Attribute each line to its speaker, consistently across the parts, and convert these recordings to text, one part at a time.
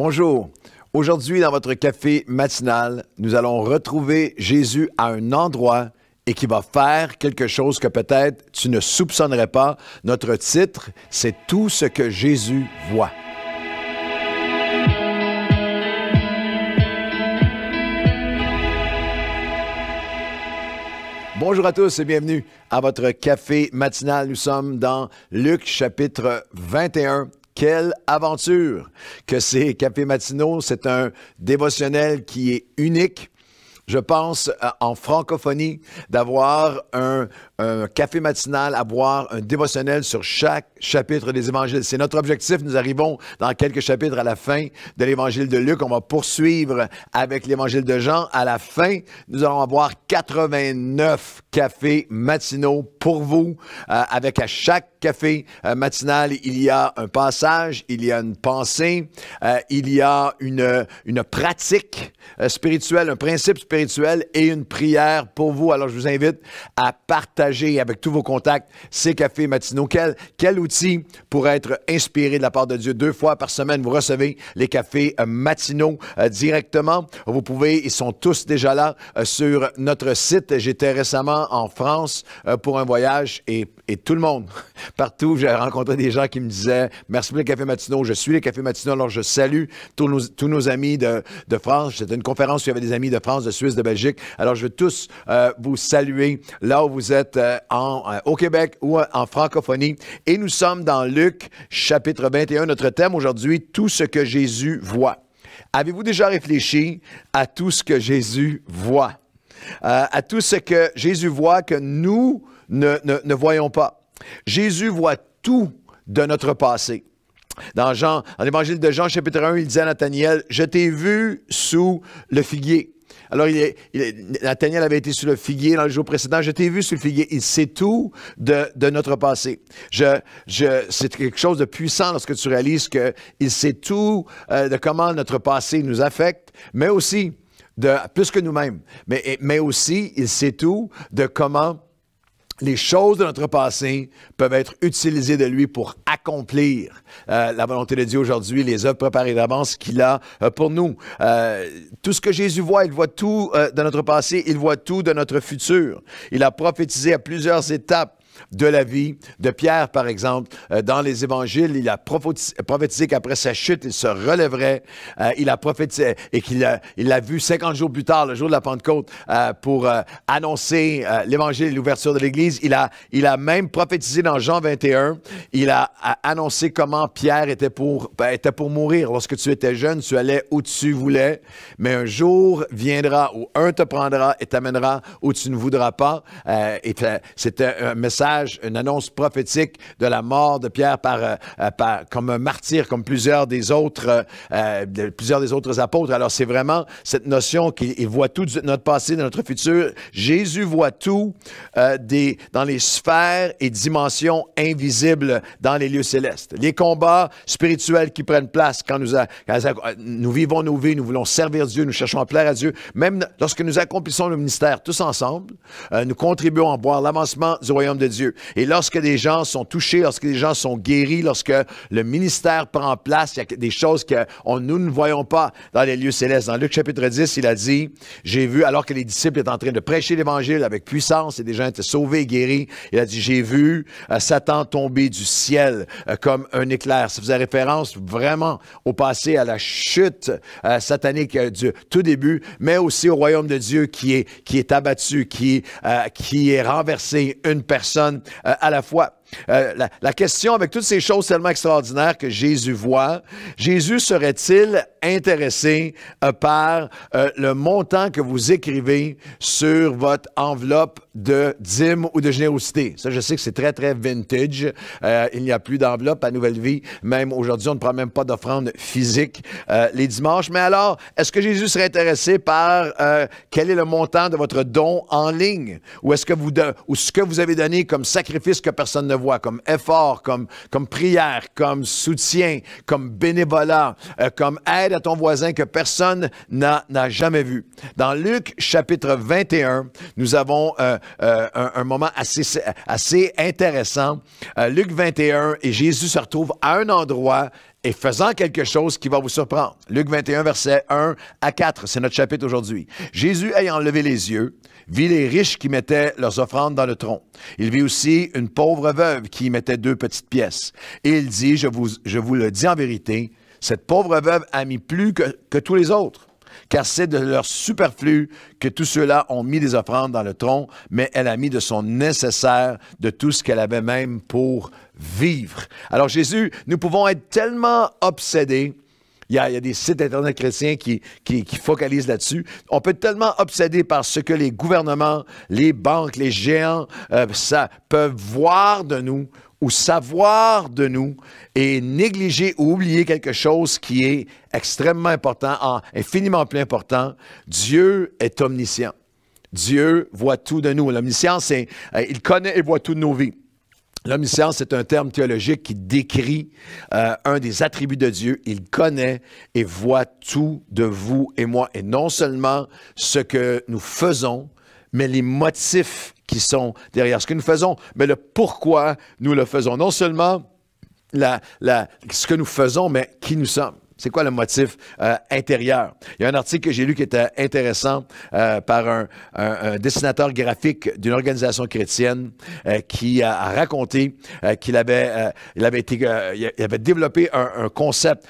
Speaker 1: Bonjour. Aujourd'hui, dans votre café matinal, nous allons retrouver Jésus à un endroit et qui va faire quelque chose que peut-être tu ne soupçonnerais pas. Notre titre, c'est « Tout ce que Jésus voit ». Bonjour à tous et bienvenue à votre café matinal. Nous sommes dans Luc chapitre 21. Quelle aventure que ces cafés matinaux. C'est un dévotionnel qui est unique. Je pense, en francophonie, d'avoir un café matinal, avoir un dévotionnel sur chaque chapitre des évangiles. C'est notre objectif. Nous arrivons dans quelques chapitres à la fin de l'évangile de Luc. On va poursuivre avec l'évangile de Jean. À la fin, nous allons avoir 89 cafés matinaux pour vous, avec à chaque café matinal, il y a un passage, il y a une pensée, il y a une pratique spirituelle, un principe spirituel et une prière pour vous. Alors, je vous invite à partager avec tous vos contacts ces cafés matinaux. Quel outil pour être inspiré de la part de Dieu. 2 fois par semaine, vous recevez les cafés matinaux directement. Vous pouvez, ils sont tous déjà là sur notre site. J'étais récemment en France pour un voyage et tout le monde, partout, j'ai rencontré des gens qui me disaient « Merci pour les cafés matinaux, je suis les cafés matinaux. » Alors, je salue tous nos amis de France. C'était une conférence où il y avait des amis de France, de Suisse, de Belgique. Alors, je veux tous vous saluer là où vous êtes au Québec ou en francophonie. Et nous sommes dans Luc, chapitre 21. Notre thème aujourd'hui, « Tout ce que Jésus voit ». Avez-vous déjà réfléchi à tout ce que Jésus voit? À tout ce que Jésus voit que nous ne voyons pas. Jésus voit tout de notre passé. Dans l'évangile de Jean, chapitre 1, il dit à Nathanaël, « Je t'ai vu sous le figuier. » Alors, Nathanaël avait été sous le figuier dans le jour précédent. « Je t'ai vu sous le figuier. » Il sait tout de notre passé. C'est quelque chose de puissant lorsque tu réalises qu'il sait tout de comment notre passé nous affecte, mais aussi, plus que nous-mêmes, mais aussi, il sait tout de comment les choses de notre passé peuvent être utilisées de lui pour accomplir la volonté de Dieu aujourd'hui, les œuvres préparées d'avance qu'il a pour nous. Tout ce que Jésus voit, il voit tout de notre passé, il voit tout de notre futur. Il a prophétisé à plusieurs étapes de la vie de Pierre, par exemple, dans les évangiles. Il a prophétisé qu'après sa chute, il se relèverait. Il a prophétisé et qu'il l'a vu 50 jours plus tard, le jour de la Pentecôte, pour annoncer l'évangile et l'ouverture de l'Église. Il a même prophétisé dans Jean 21. Il a annoncé comment Pierre était pour mourir. Lorsque tu étais jeune, tu allais où tu voulais, mais un jour viendra où un te prendra et t'amènera où tu ne voudras pas. C'était un message, une annonce prophétique de la mort de Pierre comme un martyr, comme plusieurs des autres apôtres. Alors, c'est vraiment cette notion qu'il voit tout de notre passé, de notre futur. Jésus voit tout dans les sphères et dimensions invisibles dans les lieux célestes. Les combats spirituels qui prennent place quand nous vivons nos vies, nous voulons servir Dieu, nous cherchons à plaire à Dieu. Même lorsque nous accomplissons le ministère tous ensemble, nous contribuons à voir l'avancement du royaume de Dieu. Et lorsque des gens sont touchés, lorsque des gens sont guéris, lorsque le ministère prend place, il y a des choses que nous ne voyons pas dans les lieux célestes. Dans Luc chapitre 10, il a dit, j'ai vu, alors que les disciples étaient en train de prêcher l'Évangile avec puissance et des gens étaient sauvés et guéris, il a dit, j'ai vu Satan tomber du ciel comme un éclair. Ça faisait référence vraiment au passé, à la chute satanique du tout début, mais aussi au royaume de Dieu qui est abattu, qui est renversé, une personne à la fois. La question avec toutes ces choses tellement extraordinaires que Jésus voit, Jésus serait-il intéressé par le montant que vous écrivez sur votre enveloppe de dîmes ou de générosité? Ça, je sais que c'est très, très vintage. Il n'y a plus d'enveloppe à Nouvelle Vie. Même aujourd'hui, on ne prend même pas d'offrande physique les dimanches. Mais alors, est-ce que Jésus serait intéressé par quel est le montant de votre don en ligne? Ou est-ce que ce que vous avez donné comme sacrifice que personne ne voit, comme effort, comme prière, comme soutien, comme bénévolat, comme aide à ton voisin que personne n'a jamais vu. Dans Luc, chapitre 21, nous avons un moment assez intéressant. Luc 21, et Jésus se retrouve à un endroit et faisant quelque chose qui va vous surprendre. Luc 21, versets 1 à 4, c'est notre chapitre aujourd'hui. Jésus, ayant levé les yeux, vit les riches qui mettaient leurs offrandes dans le tronc. Il vit aussi une pauvre veuve qui y mettait 2 petites pièces. Et il dit, je vous le dis en vérité, cette pauvre veuve a mis plus que tous les autres. Car c'est de leur superflu que tous ceux-là ont mis des offrandes dans le tronc, mais elle a mis de son nécessaire, de tout ce qu'elle avait même pour vivre. Alors Jésus, nous pouvons être tellement obsédés. Il y a des sites Internet chrétiens qui focalisent là-dessus. On peut être tellement obsédé par ce que les gouvernements, les banques, les géants peuvent voir de nous ou savoir de nous et négliger ou oublier quelque chose qui est extrêmement important, infiniment plus important. Dieu est omniscient. Dieu voit tout de nous. L'omniscience, c'est il connaît et voit tout de nos vies. L'omniscience, c'est un terme théologique qui décrit un des attributs de Dieu. Il connaît et voit tout de vous et moi. Et non seulement ce que nous faisons, mais les motifs qui sont derrière ce que nous faisons, mais le pourquoi nous le faisons. Non seulement ce que nous faisons, mais qui nous sommes. C'est quoi le motif intérieur? Il y a un article que j'ai lu qui était intéressant par un dessinateur graphique d'une organisation chrétienne qui a raconté qu'il avait développé un concept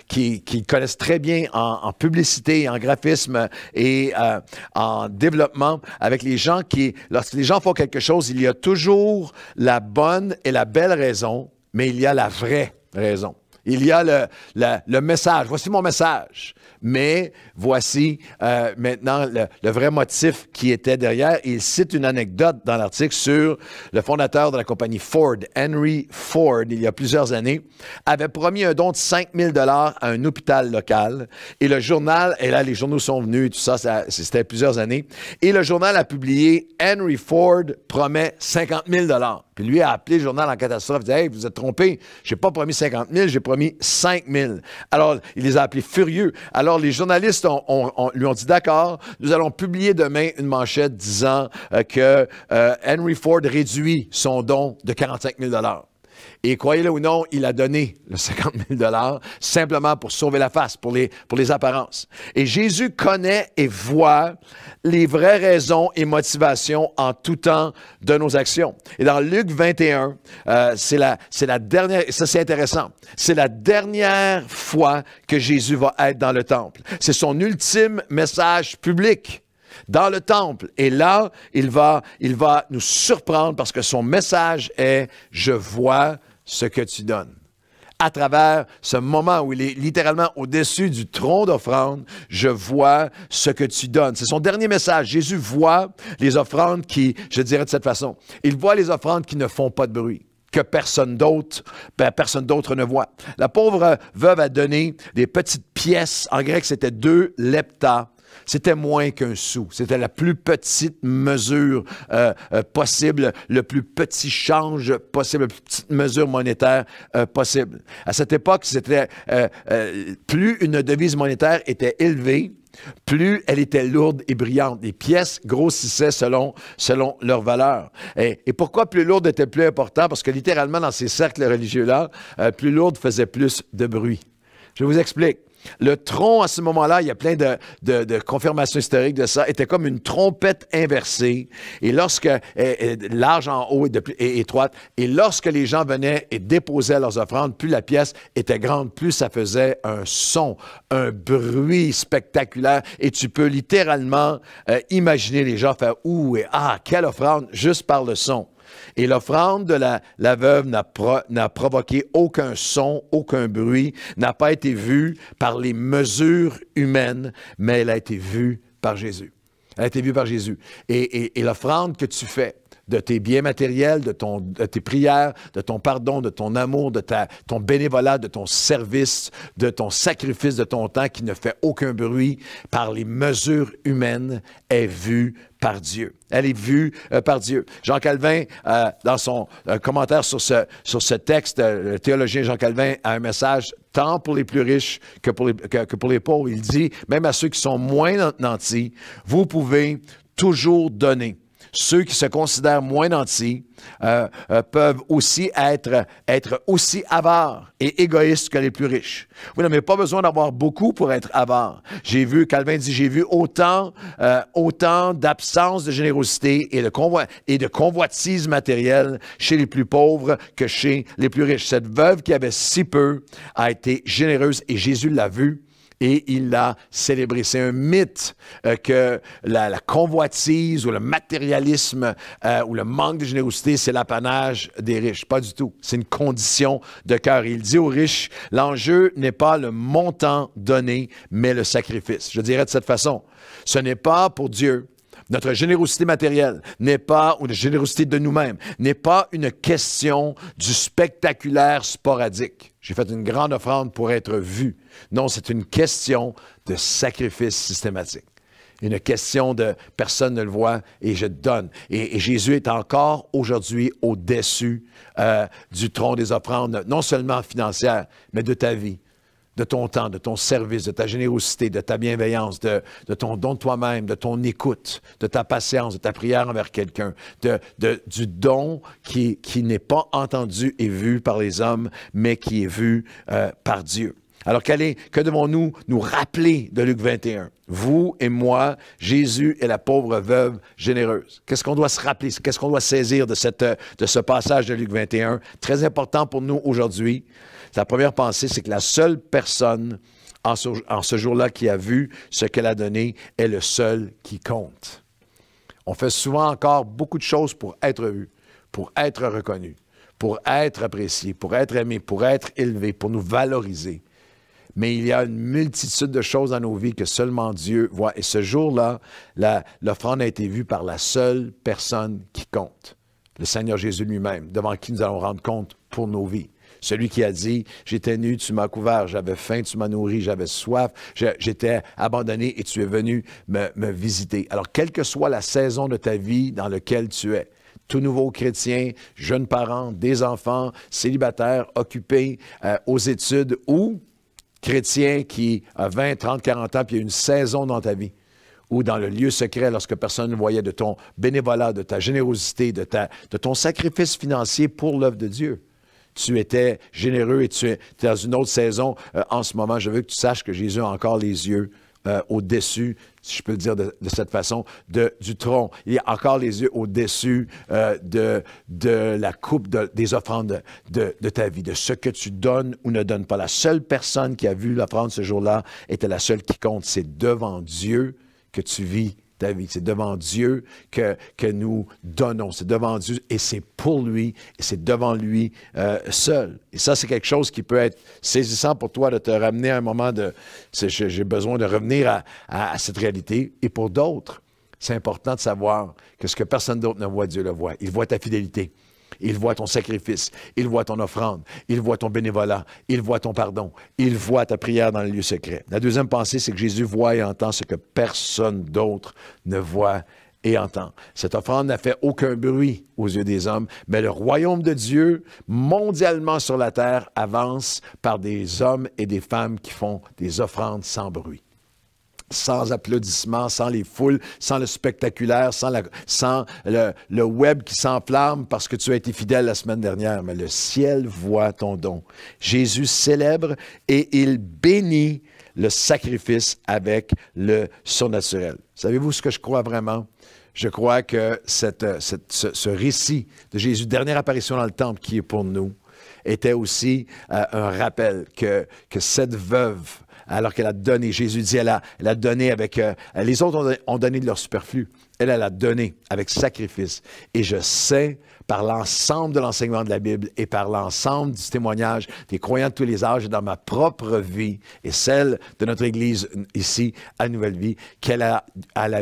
Speaker 1: qu'ils connaissent très bien en publicité, en graphisme et en développement avec les gens lorsque les gens font quelque chose, il y a toujours la bonne et la belle raison, mais il y a la vraie raison. Il y a le message. Voici mon message. Mais voici maintenant le vrai motif qui était derrière. Il cite une anecdote dans l'article sur le fondateur de la compagnie Ford, Henry Ford, il y a plusieurs années, avait promis un don de 5 000 $ à un hôpital local. Et le journal, et là les journaux sont venus et tout ça, c'était plusieurs années, et le journal a publié « Henry Ford promet 50 000 $. Puis lui a appelé le journal en catastrophe, il dit « Hey, vous êtes trompé, j'ai pas promis 50 000, j'ai promis 5 000 ». Alors, il les a appelés furieux. Alors, les journalistes lui ont dit « D'accord, nous allons publier demain une manchette disant que Henry Ford réduit son don de 45 000 $. Et croyez-le ou non, il a donné le 50 000 $ simplement pour sauver la face, pour les apparences. Et Jésus connaît et voit les vraies raisons et motivations en tout temps de nos actions. Et dans Luc 21, c'est la dernière, et ça c'est intéressant, c'est la dernière fois que Jésus va être dans le temple. C'est son ultime message public dans le temple. Et là, il va nous surprendre parce que son message est « Je vois ce que tu donnes ». À travers ce moment où il est littéralement au-dessus du tronc d'offrande, je vois ce que tu donnes. C'est son dernier message. Jésus voit les offrandes qui, je dirais de cette façon, il voit les offrandes qui ne font pas de bruit, que personne d'autre ne voit. La pauvre veuve a donné des petites pièces. En grec, c'était 2 lepta. C'était moins qu'un sou. C'était la plus petite mesure possible, le plus petit change possible, la plus petite mesure monétaire possible. À cette époque, c'était plus une devise monétaire était élevée, plus elle était lourde et brillante. Les pièces grossissaient selon leur valeur. Et pourquoi plus lourde était plus important? Parce que littéralement, dans ces cercles religieux-là, plus lourde faisait plus de bruit. Je vous explique. Le tronc, à ce moment-là, il y a plein de confirmations historiques de ça, était comme une trompette inversée, et lorsque, large en haut et étroite, et lorsque les gens venaient et déposaient leurs offrandes, plus la pièce était grande, plus ça faisait un son, un bruit spectaculaire, et tu peux littéralement imaginer les gens faire « Ouh, et ah, quelle offrande !» juste par le son. Et l'offrande de la veuve n'a provoqué aucun son, aucun bruit, n'a pas été vue par les mesures humaines, mais elle a été vue par Jésus. Elle a été vue par Jésus. Et l'offrande que tu fais de tes biens matériels, de tes prières, de ton pardon, de ton amour, de ton bénévolat, de ton service, de ton sacrifice, de ton temps qui ne fait aucun bruit par les mesures humaines est vue par Dieu. Elle est vue par Dieu. Jean Calvin, dans son commentaire sur ce texte, le théologien Jean Calvin a un message tant pour les plus riches que pour les pauvres. Il dit, même à ceux qui sont moins nantis, vous pouvez toujours donner ceux qui se considèrent moins nantis peuvent aussi être aussi avares et égoïstes que les plus riches. Vous n'avez pas besoin d'avoir beaucoup pour être avare. Calvin dit, j'ai vu autant d'absence de générosité et de convoitise matérielle chez les plus pauvres que chez les plus riches. Cette veuve qui avait si peu a été généreuse et Jésus l'a vue. Et il l'a célébré. C'est un mythe que la convoitise ou le matérialisme ou le manque de générosité, c'est l'apanage des riches. Pas du tout. C'est une condition de cœur. Il dit aux riches, l'enjeu n'est pas le montant donné, mais le sacrifice. Je dirais de cette façon, ce n'est pas pour Dieu. Notre générosité matérielle n'est pas, ou la générosité de nous-mêmes, n'est pas une question du spectaculaire sporadique. J'ai fait une grande offrande pour être vu. Non, c'est une question de sacrifice systématique. Une question de personne ne le voit et je donne. Et Jésus est encore aujourd'hui au-dessus du tronc des offrandes, non seulement financières, mais de ta vie, de ton temps, de ton service, de ta générosité, de ta bienveillance, de ton don de toi-même, de ton écoute, de ta patience, de ta prière envers quelqu'un, du don qui n'est pas entendu et vu par les hommes, mais qui est vu par Dieu. Alors, que devons-nous nous rappeler de Luc 21? Vous et moi, Jésus et la pauvre veuve généreuse. Qu'est-ce qu'on doit se rappeler? Qu'est-ce qu'on doit saisir de ce passage de Luc 21? Très important pour nous aujourd'hui. La première pensée, c'est que la seule personne en ce jour-là qui a vu ce qu'elle a donné est le seul qui compte. On fait souvent encore beaucoup de choses pour être vu, pour être reconnu, pour être apprécié, pour être aimé, pour être élevé, pour nous valoriser. Mais il y a une multitude de choses dans nos vies que seulement Dieu voit. Et ce jour-là, l'offrande a été vue par la seule personne qui compte, le Seigneur Jésus lui-même, devant qui nous allons rendre compte pour nos vies. Celui qui a dit, j'étais nu, tu m'as couvert, j'avais faim, tu m'as nourri, j'avais soif, j'étais abandonné et tu es venu me visiter. Alors, quelle que soit la saison de ta vie dans laquelle tu es, tout nouveau chrétien, jeune parent, des enfants, célibataire, occupé aux études ou chrétien qui a 20, 30, 40 ans, puis il y a une saison dans ta vie, ou dans le lieu secret, lorsque personne ne voyait, de ton bénévolat, de ta générosité, de ton sacrifice financier pour l'œuvre de Dieu. Tu étais généreux et tu es dans une autre saison en ce moment. Je veux que tu saches que Jésus a encore les yeux au-dessus, si je peux le dire de cette façon, du tronc. Il y a encore les yeux au-dessus de la coupe des offrandes de ta vie, de ce que tu donnes ou ne donnes pas. La seule personne qui a vu l'offrande ce jour-là était la seule qui compte. C'est devant Dieu que tu vis ta vie. C'est devant Dieu que nous donnons. C'est devant Dieu et c'est pour lui et c'est devant lui seul. Et ça, c'est quelque chose qui peut être saisissant pour toi de te ramener à un moment de... J'ai besoin de revenir à cette réalité. Et pour d'autres, c'est important de savoir que ce que personne d'autre ne voit, Dieu le voit. Il voit ta fidélité. Il voit ton sacrifice, il voit ton offrande, il voit ton bénévolat, il voit ton pardon, il voit ta prière dans le lieu secret. La deuxième pensée, c'est que Jésus voit et entend ce que personne d'autre ne voit et entend. Cette offrande n'a fait aucun bruit aux yeux des hommes, mais le royaume de Dieu, mondialement sur la terre, avance par des hommes et des femmes qui font des offrandes sans bruit. Sans applaudissements, sans les foules, sans le spectaculaire, sans le web qui s'enflamme parce que tu as été fidèle la semaine dernière. Mais le ciel voit ton don. Jésus célèbre et il bénit le sacrifice avec le surnaturel. Savez-vous ce que je crois vraiment? Je crois que ce récit de Jésus, dernière apparition dans le temple qui est pour nous, était aussi un rappel que cette veuve, alors qu'elle a donné, Jésus dit, elle a donné avec... les autres ont donné de leur superflu. Elle a donné avec sacrifice. Et je sais, par l'ensemble de l'enseignement de la Bible et par l'ensemble du témoignage des croyants de tous les âges et dans ma propre vie et celle de notre Église ici à Nouvelle Vie, qu'elle a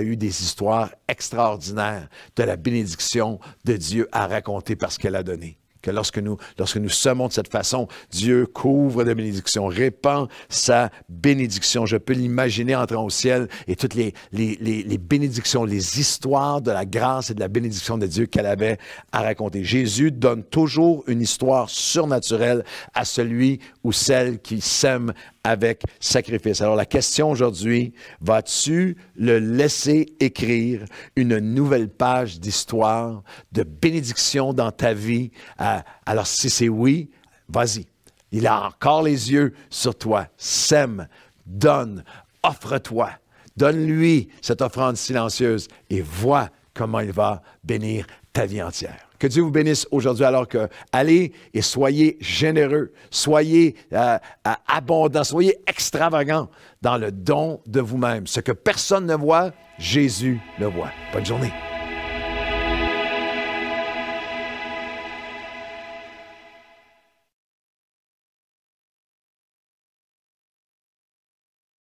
Speaker 1: eu des histoires extraordinaires de la bénédiction de Dieu à raconter parce qu'elle a donné. Que lorsque nous semons de cette façon, Dieu couvre de bénédictions, répand sa bénédiction. Je peux l'imaginer entrant au ciel et toutes les bénédictions, les histoires de la grâce et de la bénédiction de Dieu qu'elle avait à raconter. Jésus donne toujours une histoire surnaturelle à celui ou celle qui sème avec sacrifice. Alors la question aujourd'hui, vas-tu le laisser écrire une nouvelle page d'histoire, de bénédiction dans ta vie? Alors si c'est oui, vas-y. Il a encore les yeux sur toi. Sème, donne, offre-toi. Donne-lui cette offrande silencieuse et vois comment il va bénir ta vie entière. Que Dieu vous bénisse aujourd'hui alors que allez et soyez généreux, soyez abondants, soyez extravagants dans le don de vous-même. Ce que personne ne voit, Jésus le voit. Bonne journée.